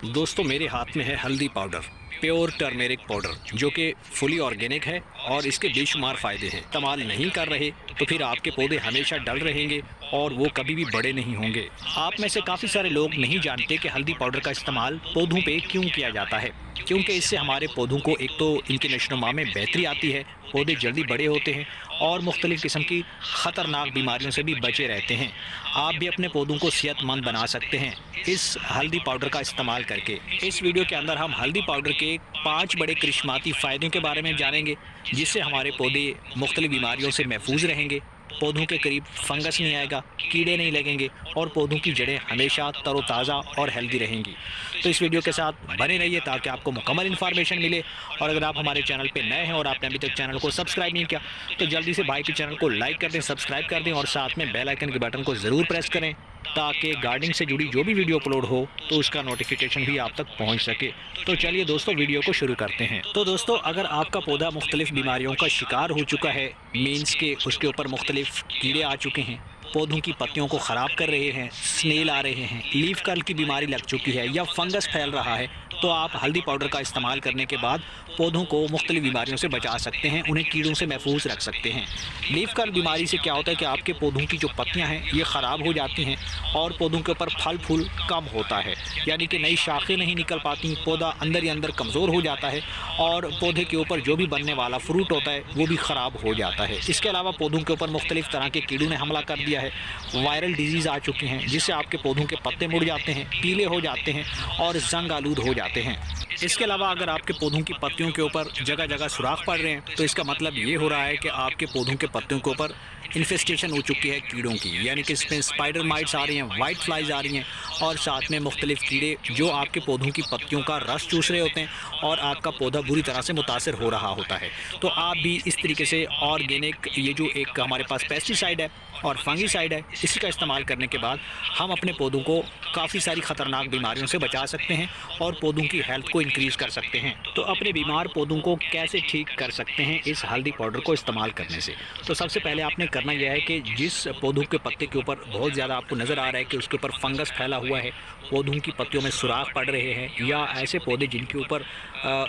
दोस्तों मेरे हाथ में है हल्दी पाउडर, प्योर टर्मेरिक पाउडर, जो कि फुली ऑर्गेनिक है और इसके बेशुमार फ़ायदे हैं। इस्तेमाल नहीं कर रहे तो फिर आपके पौधे हमेशा डल रहेंगे और वो कभी भी बड़े नहीं होंगे। आप में से काफ़ी सारे लोग नहीं जानते कि हल्दी पाउडर का इस्तेमाल पौधों पे क्यों किया जाता है, क्योंकि इससे हमारे पौधों को एक तो इनकी नशोनुमा में बेहतरी आती है, पौधे जल्दी बड़े होते हैं और मुख्तलिफ़ किस्म की ख़तरनाक बीमारियों से भी बचे रहते हैं। आप भी अपने पौधों को सेहतमंद बना सकते हैं इस हल्दी पाउडर का इस्तेमाल करके। इस वीडियो के अंदर हम हल्दी पाउडर के 5 बड़े करिश्माती फ़ायदों के बारे में जानेंगे, जिससे हमारे पौधे मुख्तलिफ़ बीमारियों से महफूज रहेंगे, पौधों के करीब फंगस नहीं आएगा, कीड़े नहीं लगेंगे और पौधों की जड़ें हमेशा तरोताज़ा और हेल्दी रहेंगी। तो इस वीडियो के साथ बने रहिए ताकि आपको मुकम्मल इन्फॉर्मेशन मिले। और अगर आप हमारे चैनल पे नए हैं और आपने अभी तक चैनल को सब्सक्राइब नहीं किया तो जल्दी से भाई के चैनल को लाइक कर दें, सब्सक्राइब कर दें और साथ में बेल आइकन के बटन को ज़रूर प्रेस करें ताकि गार्डनिंग से जुड़ी जो भी वीडियो अपलोड हो तो उसका नोटिफिकेशन भी आप तक पहुंच सके। तो चलिए दोस्तों वीडियो को शुरू करते हैं। तो दोस्तों अगर आपका पौधा मुख्तलिफ़ बीमारियों का शिकार हो चुका है, मीन्स के उसके ऊपर मुख्तलिफ़ कीड़े आ चुके हैं, पौधों की पत्तियों को ख़राब कर रहे हैं, स्नेल आ रहे हैं, लीफ कर्ल की बीमारी लग चुकी है या फंगस फैल रहा है, तो आप हल्दी पाउडर का इस्तेमाल करने के बाद पौधों को मुख्तलिफ़ बीमारियों से बचा सकते हैं, उन्हें कीड़ों से महफूज रख सकते हैं। लीफ कर्ल बीमारी से क्या होता है कि आपके पौधों की जो पत्तियां हैं ये ख़राब हो जाती हैं और पौधों के ऊपर फल फूल कम होता है, यानी कि नई शाखें नहीं निकल पाती, पौधा अंदर ही अंदर कमज़ोर हो जाता है और पौधे के ऊपर जो भी बनने वाला फ्रूट होता है वो भी ख़राब हो जाता है। इसके अलावा पौधों के ऊपर मुख्तलिफ़ तरह के कीड़ों ने हमला कर दिया है, वायरल डिजीज़ आ चुकी हैं जिससे आपके पौधों के पत्ते मुड़ जाते हैं, पीले हो जाते हैं और जंग आलूद हो जाते हैं। इसके अलावा अगर आपके पौधों की पत्तियों के ऊपर जगह जगह सुराख पड़ रहे हैं तो इसका मतलब ये हो रहा है कि आपके पौधों के पत्तियों के ऊपर इन्फेस्टेशन हो चुकी है कीड़ों की, यानी कि इसमें स्पाइडर माइट्स आ रही हैं, वाइट फ्लाइज आ रही हैं और साथ में मुख्तलिफ़ कीड़े जो आपके पौधों की पत्तियों का रस चूस रहे होते हैं और आपका पौधा बुरी तरह से मुतासर हो रहा होता है। तो आप भी इस तरीके से ऑर्गेनिक, ये जो एक हमारे पास पेस्टिसाइड है और फंगीसाइड है, इसी का इस्तेमाल करने के बाद हम अपने पौधों को काफ़ी सारी ख़तरनाक बीमारियों से बचा सकते हैं और पौधों की हेल्थ को इंक्रीज़ कर सकते हैं। तो अपने बीमार पौधों को कैसे ठीक कर सकते हैं इस हल्दी पाउडर को इस्तेमाल करने से? तो सबसे पहले आपने करना यह है कि जिस पौधों के पत्ते के ऊपर बहुत ज़्यादा आपको नज़र आ रहा है कि उसके ऊपर फंगस फैला हुआ है, पौधों की पत्तियों में सुराख पड़ रहे हैं, या ऐसे पौधे जिनके ऊपर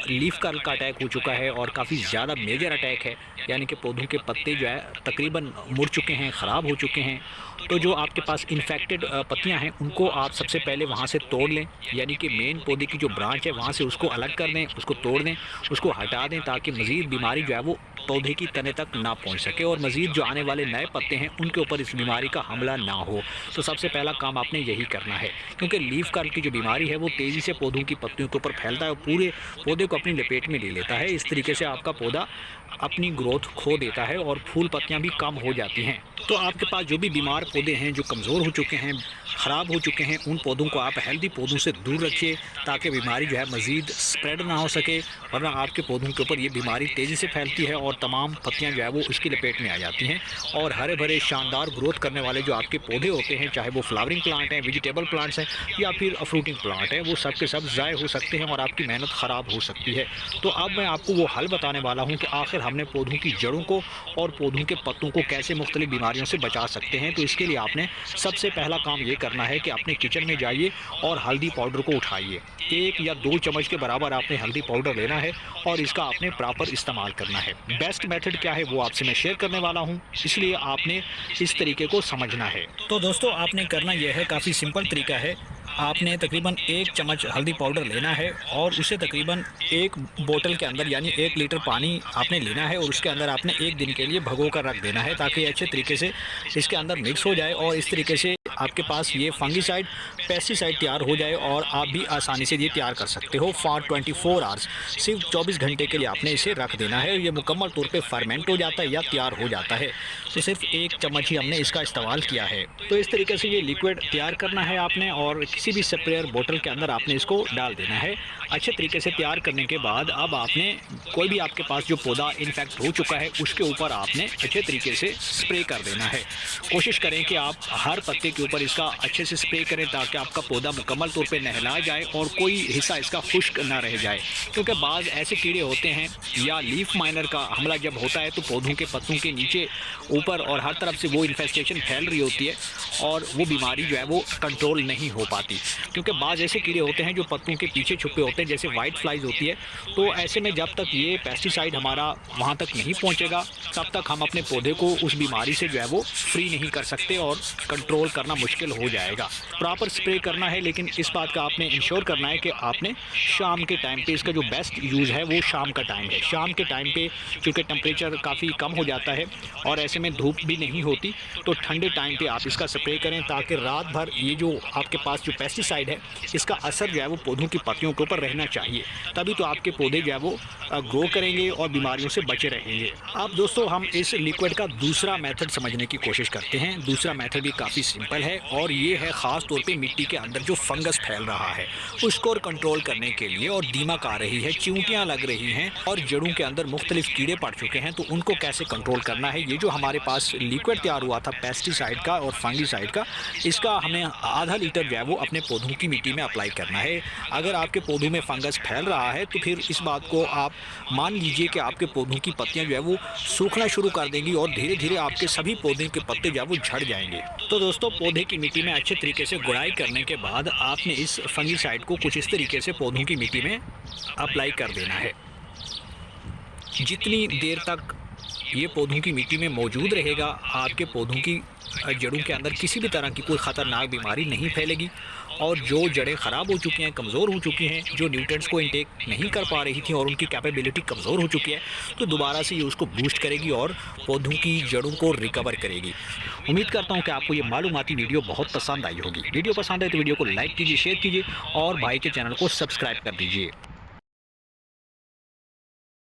लीफ कर्ल का अटैक हो चुका है और काफ़ी ज़्यादा मेजर अटैक है, यानी कि पौधों के पत्ते जो है तकरीबन मुड़ चुके हैं, ख़राब हो चुके हैं, तो जो आपके पास इन्फेक्टेड पत्तियां हैं उनको आप सबसे पहले वहां से तोड़ लें, यानी कि मेन पौधे की जो ब्रांच है वहां से उसको अलग कर दें, उसको तोड़ दें, उसको हटा दें ताकि मज़ीद बीमारी जो है वो पौधे की तने तक ना पहुंच सके और मज़ीद जो आने वाले नए पत्ते हैं उनके ऊपर इस बीमारी का हमला ना हो। तो सबसे पहला काम आपने यही करना है, क्योंकि लीफ कर्ल की जो बीमारी है वो तेज़ी से पौधों की पत्तियों के ऊपर फैलता है और पूरे पौधे को अपनी लपेट में ले लेता है। इस तरीके से आपका पौधा अपनी ग्रोथ खो देता है और फूल पत्तियां भी कम हो जाती हैं। तो आपके पास जो भी बीमार पौधे हैं, जो कमज़ोर हो चुके हैं, ख़राब हो चुके हैं, उन पौधों को आप हेल्दी पौधों से दूर रखिए ताकि बीमारी जो है मज़ीद स्प्रेड ना हो सके, वरना आपके पौधों के ऊपर ये बीमारी तेज़ी से फैलती है और तमाम पत्तियां जो है वो उसकी लपेट में आ जाती हैं और हरे भरे शानदार ग्रोथ करने वाले जो आपके पौधे होते हैं, चाहे वो फ्लावरिंग प्लांट हैं, वेजिटेबल प्लांट्स हैं या फिर फ्रूटिंग प्लांट हैं, वो सब के सब ज़ाय हो सकते हैं और आपकी मेहनत ख़राब हो सकती है। तो अब मैं आपको वो हल बताने वाला हूँ कि आखिर हमने पौधों की जड़ों को और पौधों के पत्तों को कैसे मुख्तलिफ बीमारियों से बचा सकते हैं। तो इसके लिए आपने सबसे पहला काम ये करना है कि अपने किचन में जाइए और हल्दी पाउडर को उठाइए। 1 या 2 चम्मच के बराबर आपने हल्दी पाउडर लेना है और इसका आपने प्रॉपर इस्तेमाल करना है। बेस्ट मेथड क्या है वो आपसे मैं शेयर करने वाला हूँ, इसलिए आपने इस तरीके को समझना है। तो दोस्तों आपने करना यह है, काफ़ी सिंपल तरीका है। आपने तकरीबन 1 चम्मच हल्दी पाउडर लेना है और उसे तकरीबन 1 बोतल के अंदर यानी 1 लीटर पानी आपने लेना है और उसके अंदर आपने 1 दिन के लिए भगो कर रख देना है ताकि अच्छे तरीके से इसके अंदर मिक्स हो जाए और इस तरीके से आपके पास ये फंगीसाइड पेस्टिसाइड तैयार हो जाए और आप भी आसानी से ये तैयार कर सकते हो फॉर 24 आवर्स। सिर्फ 24 घंटे के लिए आपने इसे रख देना है। ये मुकम्मल तौर पे फर्मेंट हो जाता है या तैयार हो जाता है। तो सिर्फ 1 चम्मच ही हमने इसका इस्तेमाल किया है। तो इस तरीके से ये लिक्विड तैयार करना है आपने और किसी भी स्प्रेयर बोतल के अंदर आपने इसको डाल देना है। अच्छे तरीके से तैयार करने के बाद अब आपने कोई भी आपके पास जो पौधा इन्फेक्ट हो चुका है उसके ऊपर आपने अच्छे तरीके से स्प्रे कर देना है। कोशिश करें कि आप हर पत्ते के ऊपर इसका अच्छे से स्प्रे करें ताकि कि आपका पौधा मुकम्मल तौर पे नहला जाए और कोई हिस्सा इसका खुश्क ना रह जाए, क्योंकि बाज़ ऐसे कीड़े होते हैं या लीफ माइनर का हमला जब होता है तो पौधों के पत्तों के नीचे, ऊपर और हर तरफ से वो इन्फेस्टेशन फैल रही होती है और वो बीमारी जो है वो कंट्रोल नहीं हो पाती, क्योंकि बाज़ ऐसे कीड़े होते हैं जो पत्तों के पीछे छुपे होते हैं, जैसे वाइट फ्लाइज होती है। तो ऐसे में जब तक ये पेस्टिसाइड हमारा वहाँ तक नहीं पहुँचेगा तब तक हम अपने पौधे को उस बीमारी से जो है वो फ्री नहीं कर सकते और कंट्रोल करना मुश्किल हो जाएगा। प्रॉपर स्प्रे करना है, लेकिन इस बात का आपने इंश्योर करना है कि आपने शाम के टाइम पे, इसका जो बेस्ट यूज़ है वो शाम का टाइम है। शाम के टाइम पे क्योंकि टेम्परेचर काफ़ी कम हो जाता है और ऐसे में धूप भी नहीं होती, तो ठंडे टाइम पे आप इसका स्प्रे करें ताकि रात भर ये जो आपके पास जो पेस्टिसाइड है इसका असर जो है वो पौधों की पत्तियों के ऊपर रहना चाहिए, तभी तो आपके पौधे जो है वो ग्रो करेंगे और बीमारियों से बचे रहेंगे। अब दोस्तों हम इस लिक्विड का दूसरा मेथड समझने की कोशिश करते हैं। दूसरा मेथड भी काफ़ी सिंपल है और ये है ख़ास तौर पे मिट्टी के अंदर जो फंगस फैल रहा है उसको कंट्रोल करने के लिए, और दीमक आ रही है, चींटियाँ लग रही हैं और जड़ों के अंदर मुख्तलिफ कीड़े पड़ चुके हैं, तो उनको कैसे कंट्रोल करना है। ये जो हमारे पास लिक्विड तैयार हुआ था पेस्टिसाइड का और फंगिसाइड का, इसका हमें आधा लीटर जो है वो अपने पौधों की मिट्टी में अप्लाई करना है। अगर आपके पौधों में फंगस फैल रहा है तो फिर इस बात को आप मान लीजिए कि आपके पौधों की पत्तियां जो है वो सूखना शुरू कर देंगी और धीरे धीरे आपके सभी पौधे के पत्ते जो है वो झड़ जाएंगे। तो दोस्तों पौधे की मिट्टी में अच्छे तरीके से गुड़ाई करने के बाद आपने इस फंगिसाइड को कुछ इस तरीके से पौधों की मिट्टी में अप्लाई कर देना है। जितनी देर तक ये पौधों की मिट्टी में मौजूद रहेगा आपके पौधों की जड़ों के अंदर किसी भी तरह की कोई ख़तरनाक बीमारी नहीं फैलेगी, और जो जड़ें ख़राब हो चुकी हैं, कमज़ोर हो चुकी हैं, जो न्यूट्रिएंट्स को इंटेक नहीं कर पा रही थी और उनकी कैपेबिलिटी कमज़ोर हो चुकी है, तो दोबारा से ये उसको बूस्ट करेगी और पौधों की जड़ों को रिकवर करेगी। उम्मीद करता हूँ कि आपको ये मालूमाती वीडियो बहुत पसंद आई होगी। वीडियो पसंद आए तो वीडियो को लाइक कीजिए, शेयर कीजिए और भाई के चैनल को सब्सक्राइब कर दीजिए।